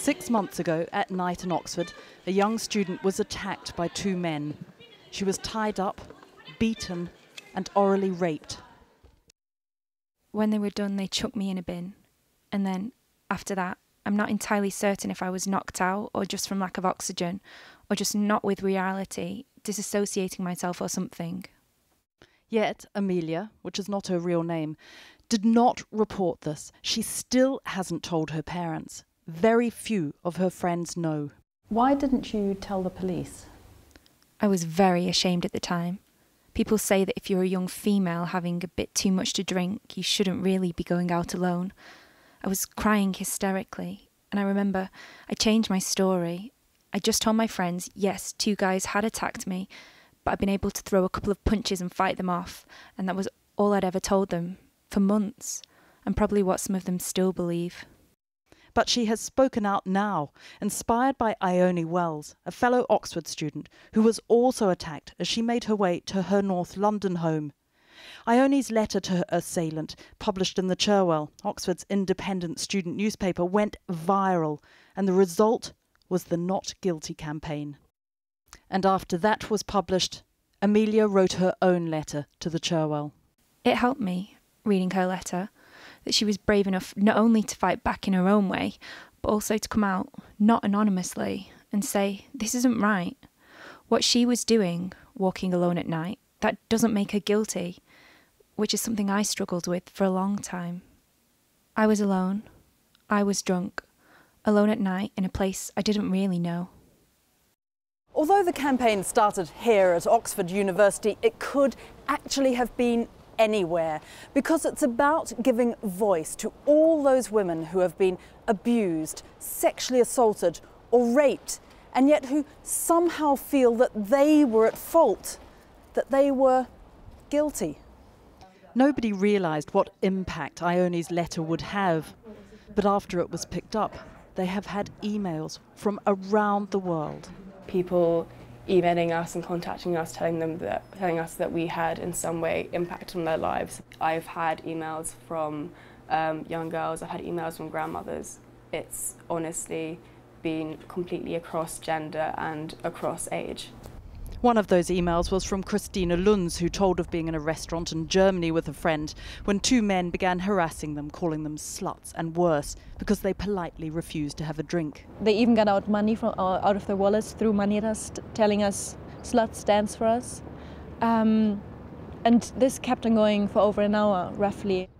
6 months ago, at night in Oxford, a young student was attacked by two men. She was tied up, beaten, and orally raped. When they were done, they chucked me in a bin. And then, after that, I'm not entirely certain if I was knocked out or just from lack of oxygen, or just not with reality, disassociating myself or something. Yet, Amelia, which is not her real name, did not report this. She still hasn't told her parents. Very few of her friends know. Why didn't you tell the police? I was very ashamed at the time. People say that if you're a young female having a bit too much to drink, you shouldn't really be going out alone. I was crying hysterically, and I remember I changed my story. I just told my friends, yes, two guys had attacked me, but I'd been able to throw a couple of punches and fight them off, and that was all I'd ever told them, for months, and probably what some of them still believe. But she has spoken out now, inspired by Ione Wells, a fellow Oxford student who was also attacked as she made her way to her North London home. Ione's letter to her assailant, published in the Cherwell, Oxford's independent student newspaper, went viral, and the result was the Not Guilty campaign. And after that was published, Amelia wrote her own letter to the Cherwell. It helped me, reading her letter, that she was brave enough not only to fight back in her own way, but also to come out, not anonymously, and say, this isn't right. What she was doing, walking alone at night, that doesn't make her guilty, which is something I struggled with for a long time. I was alone. I was drunk. Alone at night in a place I didn't really know. Although the campaign started here at Oxford University, it could actually have been anywhere, because it's about giving voice to all those women who have been abused, sexually assaulted or raped, and yet who somehow feel that they were at fault, that they were guilty. Nobody realised what impact Ione's letter would have, but after it was picked up, they have had emails from around the world. People emailing us and contacting us, telling us that we had in some way impacted on their lives. I've had emails from young girls, I've had emails from grandmothers. It's honestly been completely across gender and across age. One of those emails was from Christina Lunz, who told of being in a restaurant in Germany with a friend when two men began harassing them, calling them sluts and worse, because they politely refused to have a drink. They even got out money from out of their wallets, threw money at us, telling us sluts dance for us. And this kept on going for over an hour, roughly.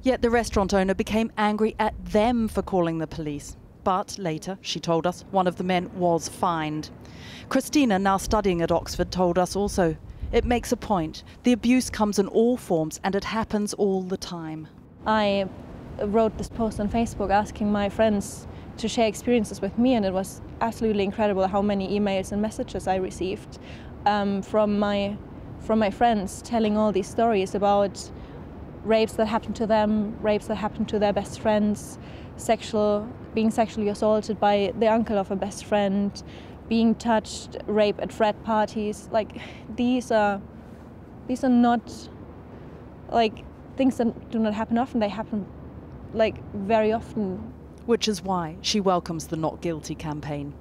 Yet the restaurant owner became angry at them for calling the police. But later, she told us, one of the men was fined. Christina, now studying at Oxford, told us also, it makes a point. The abuse comes in all forms and it happens all the time. I wrote this post on Facebook asking my friends to share experiences with me, and it was absolutely incredible how many emails and messages I received from my friends telling all these stories about rapes that happened to them, rapes that happened to their best friends, being sexually assaulted by the uncle of a best friend, being touched, rape at frat parties. Like, these are not like things that do not happen often. They happen like very often. Which is why she welcomes the Not Guilty campaign.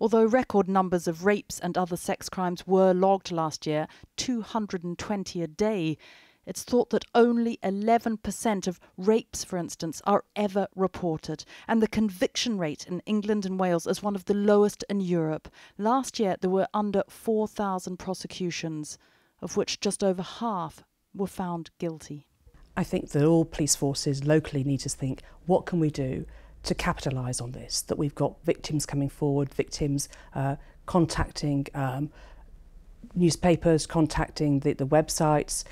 Although record numbers of rapes and other sex crimes were logged last year, 220 a day, it's thought that only 11% of rapes, for instance, are ever reported. And the conviction rate in England and Wales is one of the lowest in Europe. Last year, there were under 4,000 prosecutions, of which just over half were found guilty. I think that all police forces locally need to think, what can we do to capitalise on this? That we've got victims coming forward, victims contacting newspapers, contacting the websites.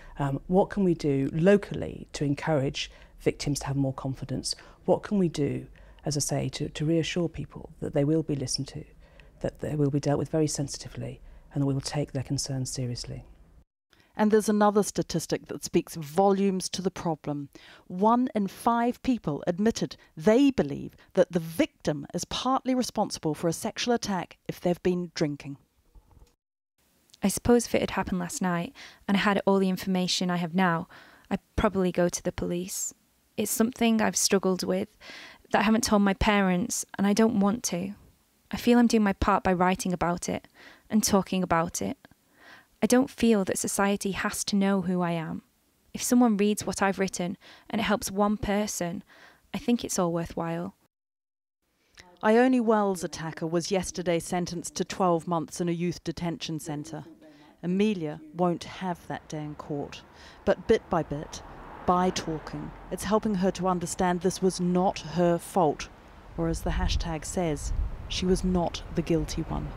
What can we do locally to encourage victims to have more confidence? What can we do, as I say, to reassure people that they will be listened to, that they will be dealt with very sensitively, and that we will take their concerns seriously? And there's another statistic that speaks volumes to the problem. 1 in 5 people admitted they believe that the victim is partly responsible for a sexual attack if they've been drinking. I suppose if it had happened last night and I had all the information I have now, I'd probably go to the police. It's something I've struggled with. that I haven't told my parents, and I don't want to. I feel I'm doing my part by writing about it and talking about it. I don't feel that society has to know who I am. If someone reads what I've written and it helps one person, I think it's all worthwhile. Ione Wells' attacker was yesterday sentenced to 12 months in a youth detention centre. Amelia won't have that day in court. But bit by bit, by talking, it's helping her to understand this was not her fault. Or as the hashtag says, she was not the guilty one.